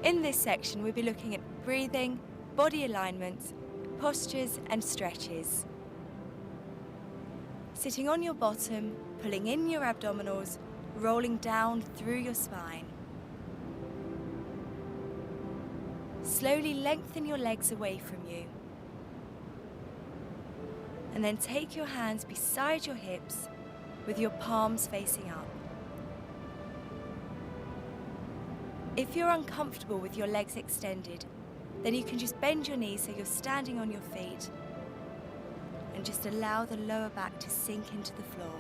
In this section, we'll be looking at breathing, body alignment, postures and stretches. Sitting on your bottom, pulling in your abdominals, rolling down through your spine. Slowly lengthen your legs away from you. And then take your hands beside your hips with your palms facing up. If you're uncomfortable with your legs extended, then you can just bend your knees so you're standing on your feet and just allow the lower back to sink into the floor.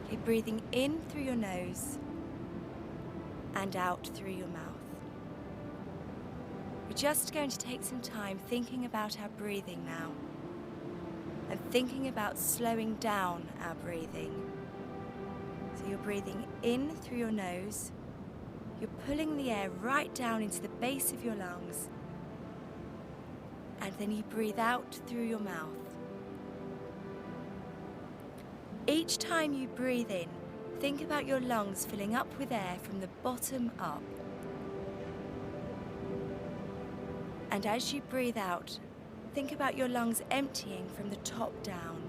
Okay, breathing in through your nose and out through your mouth. We're just going to take some time thinking about our breathing now and thinking about slowing down our breathing. So you're breathing in through your nose, you're pulling the air right down into the base of your lungs, and then you breathe out through your mouth. Each time you breathe in, think about your lungs filling up with air from the bottom up. And as you breathe out, think about your lungs emptying from the top down.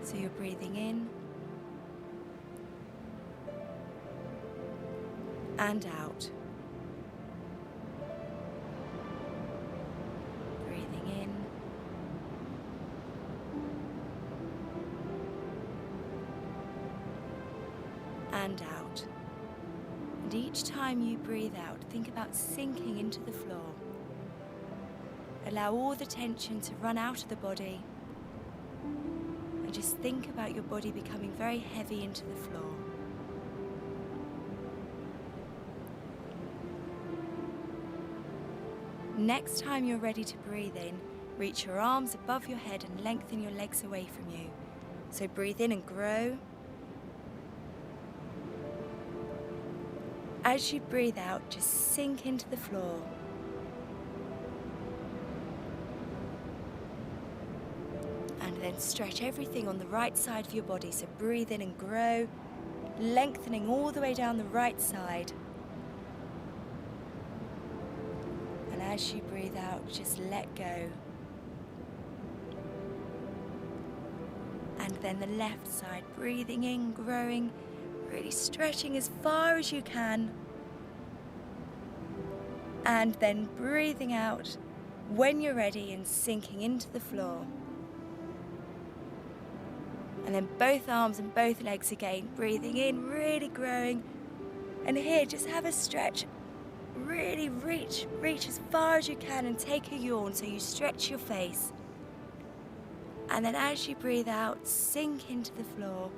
So you're breathing in and out. Breathing in and out. And each time you breathe out, think about sinking into the floor. Allow all the tension to run out of the body. And just think about your body becoming very heavy into the floor. Next time you're ready to breathe in, reach your arms above your head and lengthen your legs away from you. So breathe in and grow. As you breathe out, just sink into the floor. And then stretch everything on the right side of your body. So breathe in and grow, lengthening all the way down the right side. And as you breathe out, just let go. And then the left side, breathing in, growing, really stretching as far as you can. And then breathing out when you're ready and sinking into the floor. And then both arms and both legs again, breathing in, really growing. And here, just have a stretch. Really reach as far as you can and take a yawn so you stretch your face. And then as you breathe out, sink into the floor.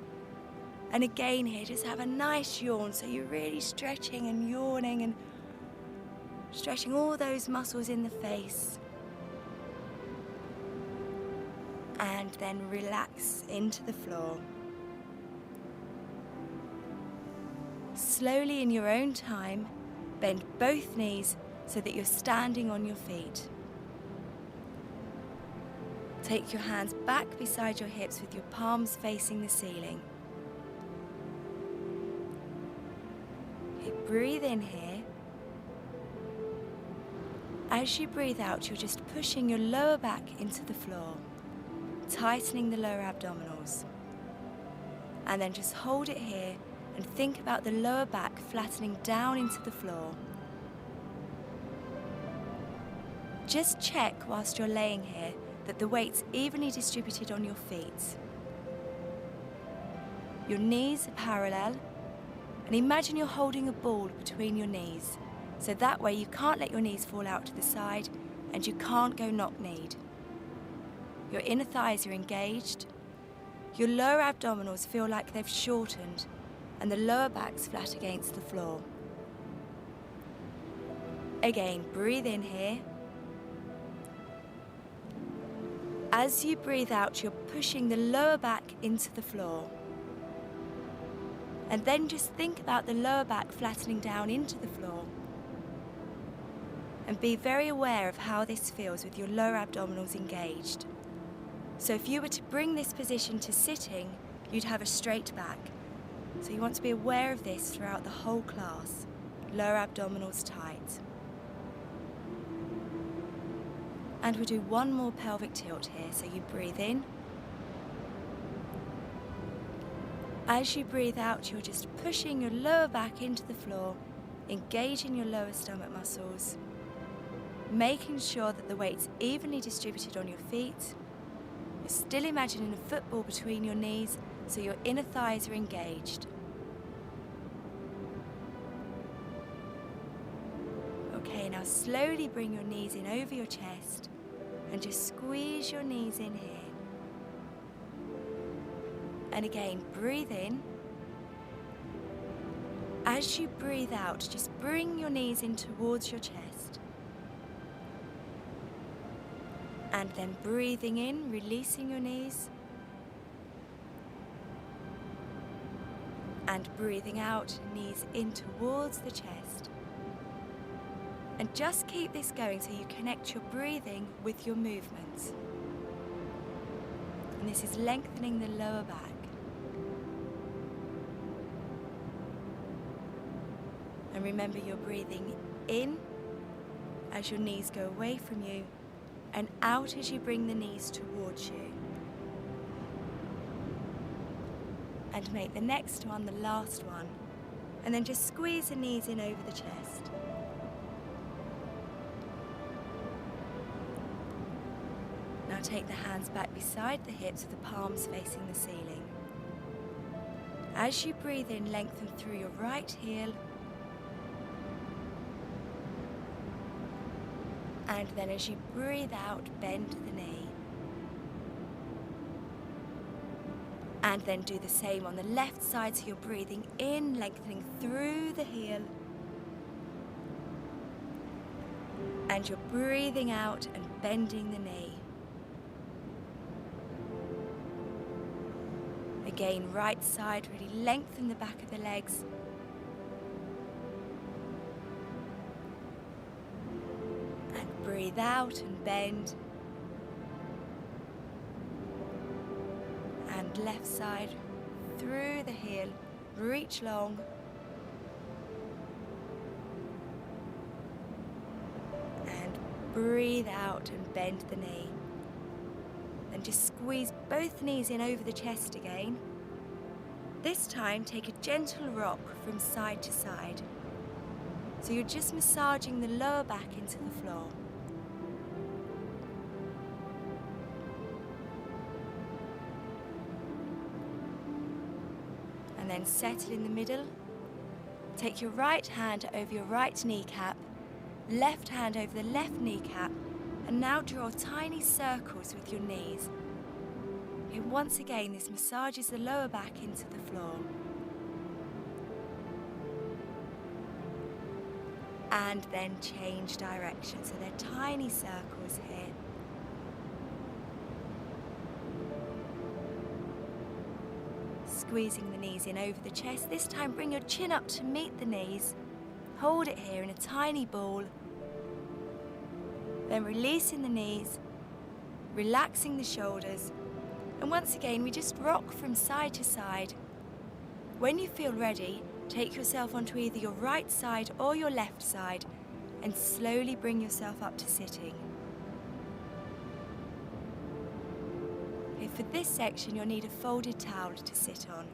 And again here, just have a nice yawn so you're really stretching and yawning and stretching all those muscles in the face. And then relax into the floor. Slowly in your own time, bend both knees so that you're standing on your feet. Take your hands back beside your hips with your palms facing the ceiling. Okay, breathe in here. As you breathe out, you're just pushing your lower back into the floor, tightening the lower abdominals. And then just hold it here and think about the lower back flattening down into the floor. Just check whilst you're laying here that the weight's evenly distributed on your feet. Your knees are parallel, and imagine you're holding a ball between your knees, so that way you can't let your knees fall out to the side and you can't go knock-kneed. Your inner thighs are engaged, your lower abdominals feel like they've shortened, and the lower back's flat against the floor. Again, breathe in here. As you breathe out, you're pushing the lower back into the floor. And then just think about the lower back flattening down into the floor. And be very aware of how this feels with your lower abdominals engaged. So if you were to bring this position to sitting, you'd have a straight back. So you want to be aware of this throughout the whole class. Lower abdominals tight. And we'll do one more pelvic tilt here. So you breathe in. As you breathe out, you're just pushing your lower back into the floor, engaging your lower stomach muscles, making sure that the weight's evenly distributed on your feet. You're still imagining a football between your knees, so your inner thighs are engaged. Okay, now slowly bring your knees in over your chest and just squeeze your knees in here. And again, breathe in. As you breathe out, just bring your knees in towards your chest. And then breathing in, releasing your knees. And breathing out, knees in towards the chest. And just keep this going so you connect your breathing with your movements. And this is lengthening the lower back. And remember, you're breathing in as your knees go away from you, and out as you bring the knees towards you. And make the next one the last one. And then just squeeze the knees in over the chest. Now take the hands back beside the hips with the palms facing the ceiling. As you breathe in, lengthen through your right heel. And then as you breathe out, bend the knee. And then do the same on the left side, so you're breathing in, lengthening through the heel. And you're breathing out and bending the knee. Again, right side, really lengthen the back of the legs. And breathe out and bend. And left side, through the heel, reach long. And breathe out and bend the knee. Then just squeeze both knees in over the chest again. This time, take a gentle rock from side to side. So you're just massaging the lower back into the floor. And then settle in the middle. Take your right hand over your right kneecap, left hand over the left kneecap, and now draw tiny circles with your knees. And once again, this massages the lower back into the floor. And then change direction, so they're tiny circles here. Squeezing the knees in over the chest. This time bring your chin up to meet the knees. Hold it here in a tiny ball. Then releasing the knees, relaxing the shoulders. And once again, we just rock from side to side. When you feel ready, take yourself onto either your right side or your left side and slowly bring yourself up to sitting. Okay, for this section, you'll need a folded towel to sit on.